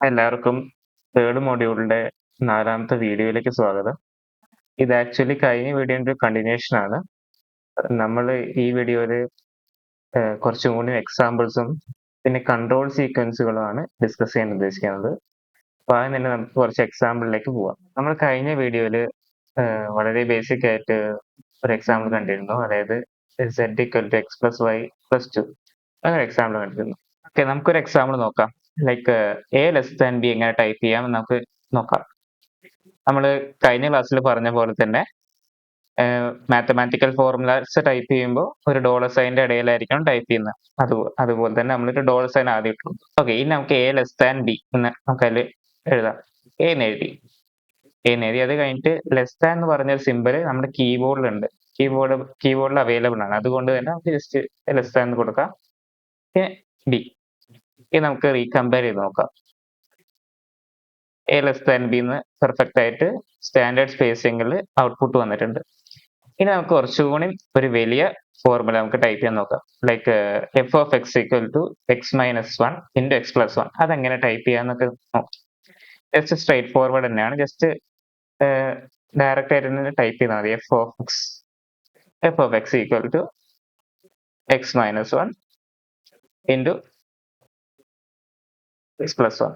എല്ലാവർക്കും തേർഡ് മൊഡ്യൂളിന്റെ 4ാമത്തെ വീഡിയോയിലേക്ക് സ്വാഗതം. ഇത് ആക്ച്വലി കഴിഞ്ഞ വീഡിയോന്റെ കണ്ടിന്യൂഷൻ ആണ്. നമ്മൾ ഈ വീഡിയോയിൽ കുറച്ചും കൂടി എക്സാമ്പിൾസും പിന്നെ കൺട്രോൾ സീക്വൻസുകളുമാണ് ഡിസ്കസ് ചെയ്യാൻ ഉദ്ദേശിക്കുന്നത്. അപ്പോൾ ആദ്യം തന്നെ നമുക്ക് കുറച്ച് എക്സാമ്പിളിലേക്ക് പോവാം. നമ്മൾ കഴിഞ്ഞ വീഡിയോയിൽ വളരെ ബേസിക് ആയിട്ട് ഒരു എക്സാമ്പിൾ കണ്ടിരുന്നു, അതായത് z = x + y + 2 അങ്ങനെ എക്സാമ്പിൾ കണ്ടിരുന്നു. ഓക്കെ, നമുക്കൊരു എക്സാമ്പിൾ നോക്കാം. ലൈക്ക് a < b എങ്ങനെ ടൈപ്പ് ചെയ്യാം എന്ന് നമുക്ക് നോക്കാം. നമ്മൾ കഴിഞ്ഞ ക്ലാസ്സിൽ പറഞ്ഞ പോലെ തന്നെ മാത്തമാറ്റിക്കൽ ഫോർമുലാസ് ടൈപ്പ് ചെയ്യുമ്പോൾ ഒരു ഡോളർ സൈനിന്റെ ഇടയിലായിരിക്കണം ടൈപ്പ് ചെയ്യുന്നത്. അതുപോലെ തന്നെ നമ്മളൊരു ഡോളർ സൈൻ ആദ്യം ഇട്ടു. ഓക്കെ, ഇനി നമുക്ക് a < b എന്ന് നമുക്ക് അതിൽ എഴുതാം. a എന്ന് എഴുതി. അത് കഴിഞ്ഞിട്ട് ലെസ് എന്ന് പറഞ്ഞൊരു സിമ്പിൾ നമ്മുടെ കീബോർഡിലുണ്ട്. കീബോർഡിൽ അവൈലബിൾ ആണ്. അതുകൊണ്ട് തന്നെ നമുക്ക് ജസ്റ്റ് ലെസ് എന്ന് കൊടുക്കാം. പിന്നെ b. ഇത് നമുക്ക് റീകമ്പയർ ചെയ്ത് നോക്കാം. a < b എന്ന് പെർഫെക്റ്റ് ആയിട്ട് സ്റ്റാൻഡേർഡ് സ്പേസിംഗിൽ ഔട്ട്പുട്ട് വന്നിട്ടുണ്ട്. ഇനി നമുക്ക് കുറച്ചുകൂടി ഒരു വലിയ ഫോർമുല നമുക്ക് ടൈപ്പ് ചെയ്യാൻ നോക്കാം. Like f of x = x - 1 × x + 1. അതെങ്ങനെ ടൈപ്പ് ചെയ്യാന്നൊക്കെ നോക്കാം. ജസ്റ്റ് സ്ട്രൈറ്റ് ഫോർവേഡ് തന്നെയാണ്. ജസ്റ്റ് ഡയറക്റ്റ് ആയിട്ട് തന്നെ ടൈപ്പ് ചെയ്താൽ മതി. f of x = x - 1 × x + 1.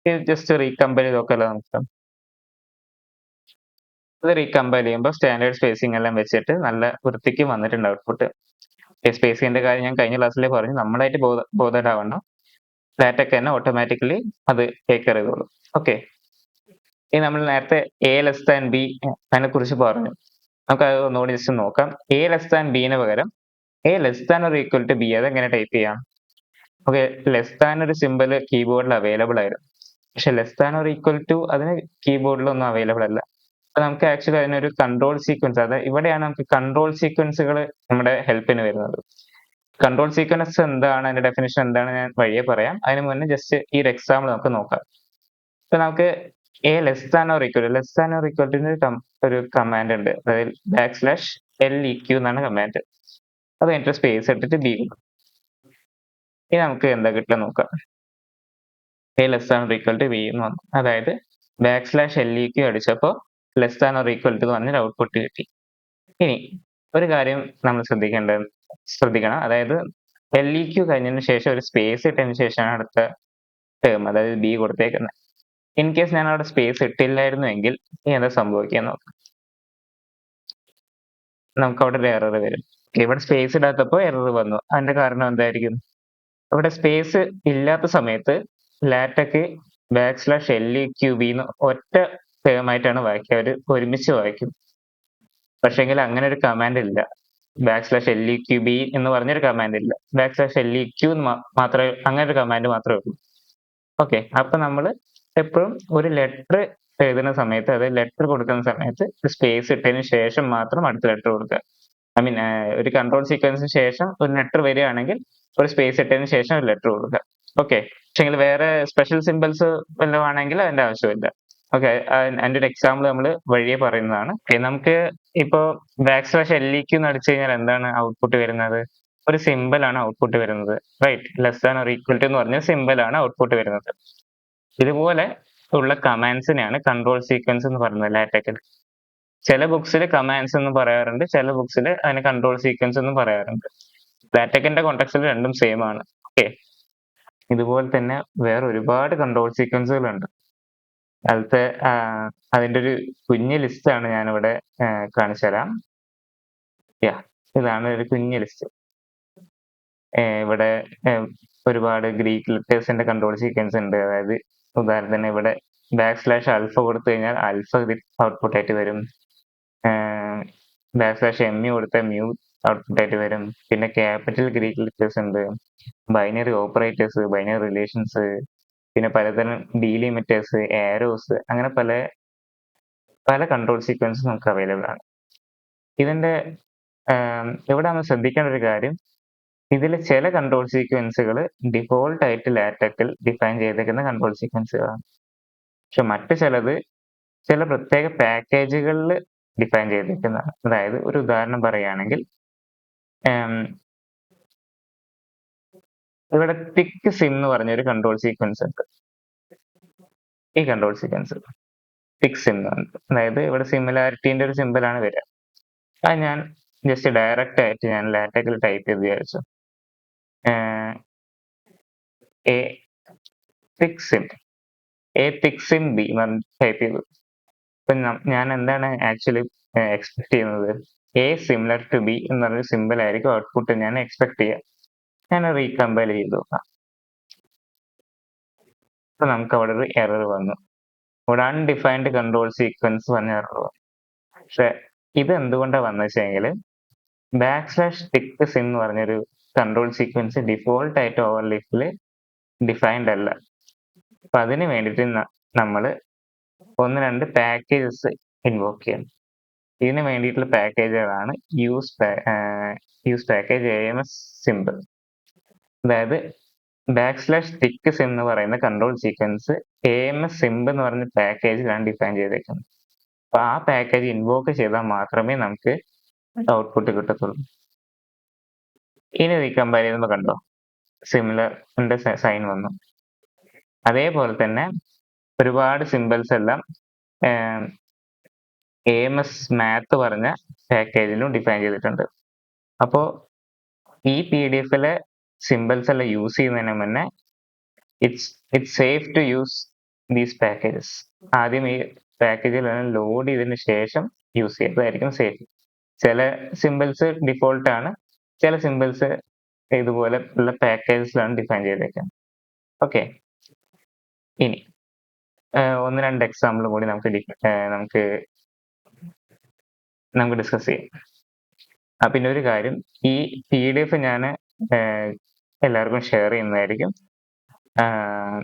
ഇത് ജസ്റ്റ് റീകമ്പയർ ചെയ്ത് നോക്കാമല്ലോ നമുക്ക്. ഇത് റീകമ്പയർ ചെയ്യുമ്പോൾ സ്റ്റാൻഡേർഡ് സ്പേസിംഗ് എല്ലാം വെച്ചിട്ട് നല്ല വൃത്തിക്ക് വന്നിട്ടുണ്ട് ഔട്ട്പുട്ട്. സ്പേസിങ്ങിന്റെ കാര്യം ഞാൻ കഴിഞ്ഞ ക്ലാസ്സിൽ പറഞ്ഞു. നമ്മളായിട്ട് ബോധേഡാവണം. ലാറ്റക്ക് തന്നെ ഓട്ടോമാറ്റിക്കലി അത് ടേക്ക് കെയർ ചെയ്തോളൂ. ഓക്കെ, ഇനി നമ്മൾ നേരത്തെ a < b അതിനെ കുറിച്ച് പറഞ്ഞു. നമുക്ക് അത് ഒന്നുകൂടി ജസ്റ്റ് നോക്കാം. a < b പകരം a < b അതെങ്ങനെ ടൈപ്പ് ചെയ്യാം? ഓക്കെ, ലെസ് ഒരു സിമ്പിൾ കീബോർഡിൽ അവൈലബിൾ ആയിരുന്നു. പക്ഷെ <= അതിന് കീബോർഡിലൊന്നും അവൈലബിൾ അല്ല. അപ്പൊ നമുക്ക് ആക്ച്വലി അതിനൊരു കൺട്രോൾ സീക്വൻസ്, അതായത് ഇവിടെയാണ് നമുക്ക് കൺട്രോൾ സീക്വൻസുകൾ നമ്മുടെ ഹെൽപ്പിന് വരുന്നത്. കൺട്രോൾ സീക്വൻസ് എന്താണ്, അതിന്റെ ഡെഫിനിഷൻ എന്താണ് ഞാൻ വഴിയെ പറയാം. അതിന് മുന്നേ ജസ്റ്റ് ഈ ഒരു എക്സാമ്പിൾ നമുക്ക് നോക്കാം. ഇപ്പൊ നമുക്ക് a < ഒരു കമാൻഡ് ഉണ്ട്, അതായത് \leq എന്നാണ് കമാൻഡ്. അത് കഴിഞ്ഞിട്ട് സ്പേസ് ഇട്ടിട്ട് b. ഇനി നമുക്ക് എന്താ കിട്ടുക നോക്കാം. a < b എന്ന് വന്നു. അതായത് \leq അടിച്ചപ്പോൾ <= എന്ന് പറഞ്ഞൊരു ഔട്ട്പുട്ട് കിട്ടി. ഇനി ഒരു കാര്യം നമ്മൾ ശ്രദ്ധിക്കണം, അതായത് LEQ കഴിഞ്ഞതിന് ശേഷം ഒരു സ്പേസ് ഇട്ടതിന് ശേഷമാണ് അടുത്ത ടേം, അതായത് b കൊടുത്തേക്കുന്നത്. ഇൻ കേസ് ഞാൻ അവിടെ സ്പേസ് ഇട്ടില്ലായിരുന്നുവെങ്കിൽ എന്താ സംഭവിക്കുക നോക്കാം. നമുക്ക് അവിടെ ഒരു എറർ വരും. ഇവിടെ സ്പേസ് ഇടാത്തപ്പോൾ എറർ വന്നു. അതിന്റെ കാരണം എന്തായിരിക്കും? അവിടെ സ്പേസ് ഇല്ലാത്ത സമയത്ത് ലാറ്റക്ക് \leq b എന്ന് ഒറ്റ ടേം ആയിട്ടാണ് വായിക്കുക. അവർ ഒരുമിച്ച് വായിക്കും. പക്ഷെങ്കിൽ അങ്ങനെ ഒരു കമാൻഡ് ഇല്ല. \leq b എന്ന് പറഞ്ഞൊരു കമാൻഡ് ഇല്ല. \leq മാത്രമേ, അങ്ങനെ ഒരു കമാൻഡ് മാത്രമേ ഉള്ളൂ. ഓക്കെ, അപ്പൊ നമ്മൾ എപ്പോഴും ഒരു ലെറ്റർ എഴുതുന്ന സമയത്ത്, അതായത് ലെറ്റർ കൊടുക്കുന്ന സമയത്ത് സ്പേസ് ഇട്ടതിന് ശേഷം മാത്രം അടുത്ത ലെറ്റർ കൊടുക്കുക. ഒരു കൺട്രോൾ സീക്വൻസിന് ശേഷം ഒരു ലെറ്റർ വരികയാണെങ്കിൽ ഒരു സ്പേസ് ഇട്ടതിന് ശേഷം ഒരു ലെറ്റർ കൊടുക്കുക. ഓക്കെ, പക്ഷെങ്കിൽ വേറെ സ്പെഷ്യൽ സിമ്പിൾസ് വല്ലതും ആണെങ്കിൽ അതിന്റെ ആവശ്യമില്ല. ഓക്കെ, അതിന്റെ ഒരു എക്സാമ്പിൾ നമ്മൾ വഴിയെ പറയുന്നതാണ്. നമുക്ക് ഇപ്പോ \leq എന്ന് അടിച്ചു കഴിഞ്ഞാൽ എന്താണ് ഔട്ട്പുട്ട് വരുന്നത്? ഒരു സിമ്പിൾ ആണ് ഔട്ട്പുട്ട് വരുന്നത്. റൈറ്റ്, <= എന്ന് പറഞ്ഞ സിമ്പിൾ ആണ് ഔട്ട്പുട്ട് വരുന്നത്. ഇതുപോലെ ഉള്ള കമാൻഡ്സിനെയാണ് കൺട്രോൾ സീക്വൻസ് എന്ന് പറയുന്നത് ലാറ്റക്കിൽ. ചില ബുക്സിൽ കമാൻഡ്സ് എന്ന് പറയാറുണ്ട്, ചില ബുക്സിൽ അതിന് കൺട്രോൾ സീക്വൻസ് എന്നും പറയാറുണ്ട്. ലാറ്റക്കിന്റെ കോണ്ടെക്സ്റ്റിൽ രണ്ടും സെയിം ആണ്. ഓക്കെ, ഇതുപോലെ തന്നെ വേറെ ഒരുപാട് കൺട്രോൾ സീക്വൻസുകളുണ്ട്. അതിന്റെ ഒരു കുഞ്ഞ് ലിസ്റ്റ് ആണ് ഞാനിവിടെ കാണിച്ചു തരാം. ഇതാണ് ഒരു കുഞ്ഞ് ലിസ്റ്റ്. ഇവിടെ ഒരുപാട് ഗ്രീക്ക് ലെറ്റേഴ്സിന്റെ കൺട്രോൾ സീക്വൻസ് ഉണ്ട്. അതായത് ഉദാഹരണത്തിന് ഇവിടെ \alpha കൊടുത്തു കഴിഞ്ഞാൽ ആൽഫ ഔട്ട്പുട്ട് ആയിട്ട് വരും. \mu കൊടുത്താൽ mu ഔട്ട്പുട്ട് ആയിട്ട് വരും. പിന്നെ ക്യാപിറ്റൽ ഗ്രീക്ക് ലെറ്റേഴ്സ് ഉണ്ട്, ബൈനറി ഓപ്പറേറ്റേഴ്സ്, ബൈനറി റിലേഷൻസ്, പിന്നെ പലതരം ഡീലിമിറ്റേഴ്സ്, ആരോസ്, അങ്ങനെ പല കൺട്രോൾ സീക്വൻസ് നമുക്ക് അവൈലബിൾ ആണ്. ഇതിന്റെ ഇവിടെ നമ്മൾ ശ്രദ്ധിക്കേണ്ട ഒരു കാര്യം, ഇതിൽ ചില കൺട്രോൾ സീക്വൻസുകൾ ഡിഫോൾട്ട് ആയിട്ട് ലാറ്റക്കിൽ ഡിഫൈൻ ചെയ്തേക്കുന്ന കൺട്രോൾ സീക്വൻസുകളാണ്. പക്ഷെ മറ്റു ചിലത് ചില പ്രത്യേക പാക്കേജുകളിൽ ഡിഫൈൻ ചെയ്തിരിക്കുന്നതാണ്. അതായത് ഒരു ഉദാഹരണം പറയുകയാണെങ്കിൽ ഇവിടെ തിക്ക് സിം എന്ന് പറഞ്ഞൊരു കൺട്രോൾ സീക്വൻസ് ഉണ്ട്. ഈ കൺട്രോൾ സീക്വൻസ് തിക്ക് സിം അതായത് ഇവിടെ സിമിലാരിറ്റീന്റെ ഒരു സിമ്പിളാണ് വരിക. അത് ഞാൻ ജസ്റ്റ് ഡയറക്റ്റ് ആയിട്ട് ഞാൻ ലാറ്റക്സിൽ ടൈപ്പ് ചെയ്ത് വിചാരിച്ചു. A thick SIM B type ചെയ്തു. ഇപ്പൊ ഞാൻ എന്താണ് ആക്ച്വലി എക്സ്പെക്ട് ചെയ്യുന്നത്, എ സിമിലർ ടു ബി എന്ന് പറഞ്ഞ സിമ്പിൾ ആയിരിക്കും ഔട്ട്പുട്ട് ഞാൻ എക്സ്പെക്ട് ചെയ്യുക. ഞാൻ റീകമ്പൈൽ ചെയ്ത് നോക്കാം. അപ്പൊ നമുക്ക് അവിടെ ഒരു എറർ വന്നു. ഇവിടെ അൺഡിഫൈൻഡ് കൺട്രോൾ സീക്വൻസ് പറഞ്ഞ എറർ വന്നു. പക്ഷെ ഇത് എന്തുകൊണ്ടാണ് വന്നു വെച്ചെങ്കിൽ \tick sim എന്ന് പറഞ്ഞൊരു കൺട്രോൾ സീക്വൻസ് ഡിഫോൾട്ട് ആയിട്ട് ഓവർലീഫിൽ ഡിഫൈൻഡ് അല്ല. അപ്പൊ അതിന് വേണ്ടിയിട്ട് നമ്മൾ 1-2 പാക്കേജസ് ഇൻവോക്ക് ചെയ്യണം. ഇതിന് വേണ്ടിയിട്ടുള്ള പാക്കേജുകളാണ് യൂസ് പാക്കേജ് AMS സിമ്പിൾ. അതായത് \tick sim എന്ന് പറയുന്ന കൺട്രോൾ സീക്വൻസ് AMS സിമ്പിൾ എന്ന് പറഞ്ഞ പാക്കേജിലാണ് ഡിഫൈൻ ചെയ്തേക്കുന്നത്. അപ്പൊ ആ പാക്കേജ് ഇൻവോക്ക് ചെയ്താൽ മാത്രമേ നമുക്ക് ഔട്ട്പുട്ട് കിട്ടത്തുള്ളൂ. ഇനി റീകമ്പൈൽ ചെയ്യുമ്പോൾ കണ്ടോ സിമിലർ സൈൻ വന്നു. അതേപോലെ തന്നെ ഒരുപാട് സിമ്പിൾസ് എല്ലാം AMS മാത്ത് പറഞ്ഞ പാക്കേജിലും ഡിഫൈൻ ചെയ്തിട്ടുണ്ട്. അപ്പോൾ ഈ PDF-ലെ സിമ്പിൾസ് എല്ലാം യൂസ് ചെയ്യുന്നതിന് മുന്നേ it's safe to use these packages. ആദ്യം ഈ പാക്കേജിലെല്ലാം ലോഡ് ചെയ്തതിന് ശേഷം യൂസ് ചെയ്യുന്നതായിരിക്കും സേഫ്. ചില സിമ്പിൾസ് ഡിഫോൾട്ട് ആണ്, ചില സിമ്പിൾസ് ഇതുപോലെ ഉള്ള പാക്കേജസിലാണ് ഡിഫൈൻ ചെയ്തേക്കുന്നത്. ഓക്കെ, ഇനി 1-2 എക്സാമ്പിൾ കൂടി നമുക്ക് ഡിസ്കസ് ചെയ്യാം. പിന്നെ ഒരു കാര്യം, ഈ PDF ഞാൻ എല്ലാവർക്കും ഷെയർ ചെയ്യുന്നതായിരിക്കും.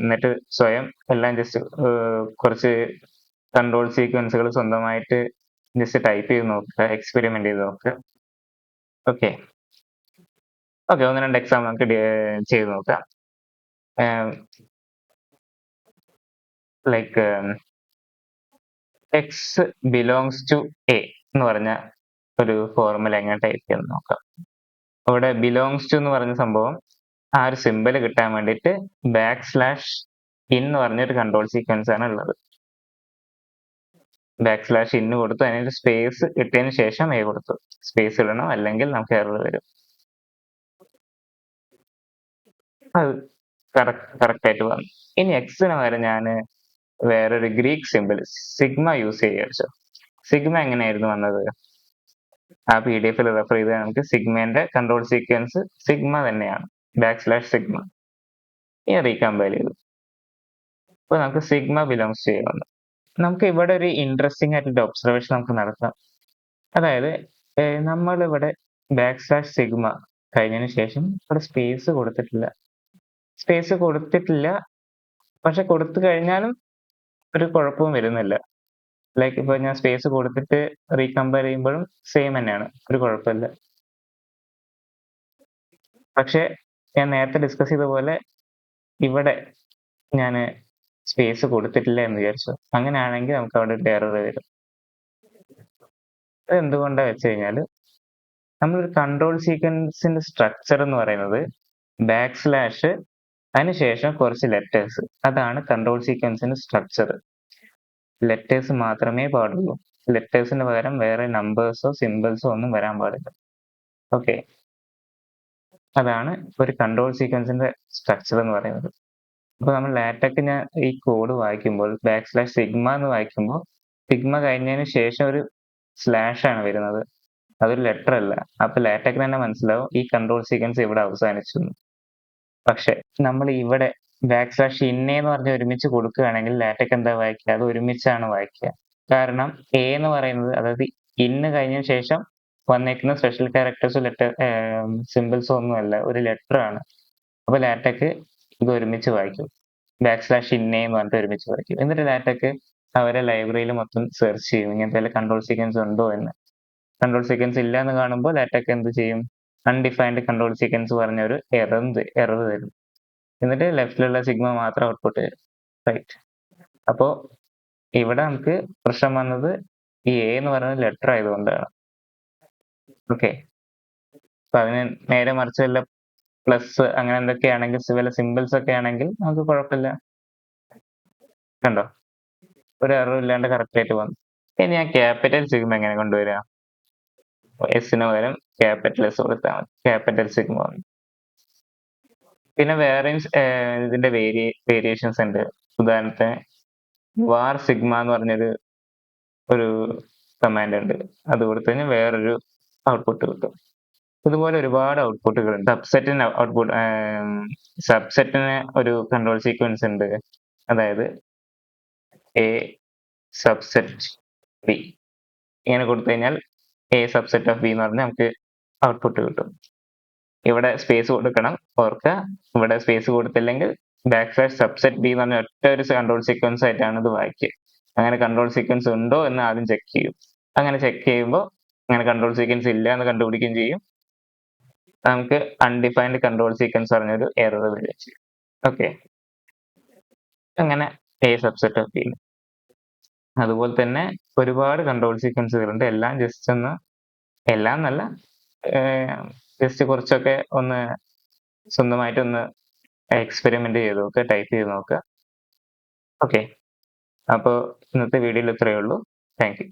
എന്നിട്ട് സ്വയം എല്ലാം ജസ്റ്റ് കുറച്ച് കൺട്രോൾ സീക്വൻസുകൾ സ്വന്തമായിട്ട് ജസ്റ്റ് ടൈപ്പ് ചെയ്ത് നോക്കുക, എക്സ്പെരിമെന്റ് ചെയ്ത് നോക്കുക. ഓക്കെ, 1-2 എക്സാമ്പിൾ നമുക്ക് ചെയ്ത് നോക്കാം. Like x belongs to A എന്ന് പറഞ്ഞ ഒരു ഫോർമുല എങ്ങനെ ടൈപ്പ് ചെയ്ത് നോക്കാം. അവിടെ ബിലോങ്സ് ടു എന്ന് പറഞ്ഞ സംഭവം ആ ഒരു സിമ്പിൾ കിട്ടാൻ വേണ്ടിയിട്ട് \in എന്ന് പറഞ്ഞൊരു കൺട്രോൾ സീക്വൻസ് ആണ് ഉള്ളത്. \in കൊടുത്തു, അതിനൊരു സ്പേസ് ഇട്ടതിന് ശേഷം A കൊടുത്തു. സ്പേസ് ഇടണം, അല്ലെങ്കിൽ നമുക്ക് എറർ വരും. അത് കറക്റ്റ് ആയിട്ട് വന്നു. ഇനി എക്സിന് വരെ ഞാൻ വേറൊരു ഗ്രീക്ക് സിമ്പിൾ സിഗ്മ യൂസ് ചെയ്യാം. സിഗ്മ എങ്ങനെയായിരുന്നു വന്നത്? ആ PDF-ൽ റെഫർ ചെയ്താൽ നമുക്ക് സിഗ്മേന്റെ കൺട്രോൾ സീക്വൻസ് സിഗ്മ തന്നെയാണ്, \sigma. ഇനി റീകമ്പൈൽ ചെയ്തു. അപ്പൊ നമുക്ക് സിഗ്മ ബിലോങ്സ് ചെയ്യുന്നുണ്ട്. നമുക്ക് ഇവിടെ ഒരു ഇൻട്രസ്റ്റിംഗ് ആയിട്ടുള്ള ഒബ്സർവേഷൻ നമുക്ക് നടത്താം. അതായത് നമ്മളിവിടെ \sigma കഴിഞ്ഞതിന് ശേഷം ഇവിടെ സ്പേസ് കൊടുത്തിട്ടില്ല. പക്ഷെ കൊടുത്തു കഴിഞ്ഞാലും ഒരു കുഴപ്പവും വരുന്നില്ല. ലൈക്ക് ഇപ്പൊ ഞാൻ സ്പേസ് കൊടുത്തിട്ട് റീകമ്പയർ ചെയ്യുമ്പോഴും സെയിം തന്നെയാണ്, ഒരു കുഴപ്പമില്ല. പക്ഷെ ഞാൻ നേരത്തെ ഡിസ്കസ് ചെയ്ത പോലെ ഇവിടെ ഞാൻ സ്പേസ് കൊടുത്തിട്ടില്ല എന്ന് വിചാരിച്ചു. അങ്ങനെയാണെങ്കിൽ നമുക്ക് അവിടെ ഒരു എറർ വരും. അത് എന്തുകൊണ്ടാണ് വെച്ച് കഴിഞ്ഞാൽ നമ്മളൊരു കൺട്രോൾ സീക്വൻസിന്റെ സ്ട്രക്ചർ എന്ന് പറയുന്നത് \, അതിനുശേഷം കുറച്ച് ലെറ്റേഴ്സ്, അതാണ് കൺട്രോൾ സീക്വൻസിന്റെ സ്ട്രക്ചർ. ലെറ്റേഴ്സ് മാത്രമേ പാടുള്ളൂ. ലെറ്റേഴ്സിന് പകരം വേറെ നമ്പേഴ്സോ സിമ്പിൾസോ ഒന്നും വരാൻ പാടില്ല. ഓക്കെ, അതാണ് ഒരു കൺട്രോൾ സീക്വൻസിന്റെ സ്ട്രക്ചർ എന്ന് പറയുന്നത്. അപ്പൊ നമ്മൾ ലാറ്റക്ക് ഈ കോഡ് വായിക്കുമ്പോൾ \sigma എന്ന് വായിക്കുമ്പോൾ സിഗ്മ കഴിഞ്ഞതിന് ശേഷം ഒരു സ്ലാഷ് ആണ് വരുന്നത്, അതൊരു ലെറ്റർ അല്ല. അപ്പൊ ലാറ്റക്ക് തന്നെ മനസ്സിലാവും ഈ കൺട്രോൾ സീക്വൻസ് ഇവിടെ അവസാനിച്ചു. പക്ഷെ നമ്മൾ ഇവിടെ \in എന്ന് പറഞ്ഞ് ഒരുമിച്ച് കൊടുക്കുകയാണെങ്കിൽ ലാറ്റക്ക് എന്താ വായിക്കുക? അത് ഒരുമിച്ചാണ് വായിക്കുക. കാരണം A എന്ന് പറയുന്നത്, അതായത് ഇന്ന് കഴിഞ്ഞതിന് ശേഷം വന്നേക്കുന്ന സ്പെഷ്യൽ ക്യാരക്ടേഴ്സോ സിമ്പിൾസോ ഒന്നുമല്ല, ഒരു ലെറ്റർ ആണ്. അപ്പൊ ലാറ്റക്ക് ഇത് ഒരുമിച്ച് വായിക്കും, \in എന്ന് പറഞ്ഞിട്ട് ഒരുമിച്ച് വായിക്കും. എന്നിട്ട് ലാറ്റക്ക് അവരെ ലൈബ്രറിയിൽ മൊത്തം സെർച്ച് ചെയ്യും ഇങ്ങനത്തെ കൺട്രോൾ സീക്വൻസ് ഉണ്ടോ എന്ന്. കൺട്രോൾ സീക്വൻസ് ഇല്ല എന്ന് കാണുമ്പോൾ ലാറ്റക്ക് എന്ത് ചെയ്യും? അൺഡിഫൈൻഡ് കൺട്രോൾ സീക്വൻസ് പറഞ്ഞ ഒരു എറർ തരും. എന്നിട്ട് ലെഫ്റ്റിലുള്ള സിഗ്മ മാത്രം ഔട്ട്പുട്ട് തരും. റൈറ്റ്. അപ്പോ ഇവിടെ നമുക്ക് പ്രശ്നം വന്നത് ഈ A എന്ന് പറയുന്നത് ലെറ്റർ ആയതുകൊണ്ടാണ്. ഓക്കെ, അപ്പൊ അതിന് നേരെ മറിച്ച് പ്ലസ് അങ്ങനെ എന്തൊക്കെയാണെങ്കിൽ വല്ല സിമ്പിൾസ് ഒക്കെ ആണെങ്കിൽ നമുക്ക് കുഴപ്പമില്ല. കണ്ടോ, ഒരു എററും ഇല്ലാണ്ട് കറക്റ്റ് ആയിട്ട് വന്നു. ഇനി ഞാൻ ക്യാപിറ്റൽ സിഗ്മ എങ്ങനെ കൊണ്ടുവരാം? എസിന് പകരം ക്യാപിറ്റൽ എസ് കൊടുത്താൽ മതി, ക്യാപിറ്റൽ സിഗ്മ വന്നു. പിന്നെ വേറെയും ഇതിന്റെ വേരിയേഷൻസ് ഉണ്ട്. ഉദാഹരണത്തിന് വാർ സിഗ്മ എന്ന് പറഞ്ഞൊരു കമാൻഡ് ഉണ്ട്. അത് കൊടുത്തു കഴിഞ്ഞാൽ വേറൊരു ഔട്ട്പുട്ട് കിട്ടും. ഇതുപോലെ ഒരുപാട് ഔട്ട്പുട്ടുകളുണ്ട്. സബ്സെറ്റിന് ഒരു കൺട്രോൾ സീക്വൻസ് ഉണ്ട്. അതായത് എ സബ്സെറ്റ് ബി ഇങ്ങനെ കൊടുത്തു കഴിഞ്ഞാൽ എ സബ്സെറ്റ് ഓഫ് ബി എന്ന് പറഞ്ഞാൽ നമുക്ക് ഔട്ട്പുട്ട് കിട്ടും. ഇവിടെ സ്പേസ് കൊടുക്കണം, ഓർക്കുക. ഇവിടെ സ്പേസ് കൊടുത്തില്ലെങ്കിൽ \സബ്സെറ്റ് ബി എന്ന് പറഞ്ഞ ഒറ്റ ഒരു കൺട്രോൾ സീക്വൻസ് ആയിട്ടാണ് ഇത് വായിക്കുക. അങ്ങനെ കൺട്രോൾ സീക്വൻസ് ഉണ്ടോ എന്ന് ആദ്യം ചെക്ക് ചെയ്യും. അങ്ങനെ ചെക്ക് ചെയ്യുമ്പോൾ അങ്ങനെ കൺട്രോൾ സീക്വൻസ് ഇല്ല എന്ന് കണ്ടുപിടിക്കുകയും ചെയ്യും. നമുക്ക് അൺഡിഫൈൻഡ് കൺട്രോൾ സീക്വൻസ് പറഞ്ഞൊരു എറർ വരികയും ചെയ്യും. ഓക്കെ, അങ്ങനെ എ സബ്സെറ്റ് ഓഫ് ബി. അതുപോലെ തന്നെ ഒരുപാട് കൺട്രോൾ സീക്വൻസുകളുണ്ട്. എല്ലാം എന്നല്ല, ജസ്റ്റ് കുറച്ചൊക്കെ ഒന്ന് സ്വന്തമായിട്ടൊന്ന് എക്സ്പെരിമെന്റ് ചെയ്ത് നോക്കുക, ടൈപ്പ് ചെയ്ത് നോക്കുക. ഓക്കെ, അപ്പോൾ ഇന്നത്തെ വീഡിയോയിൽ ഇത്രയേ ഉള്ളൂ. Thank you.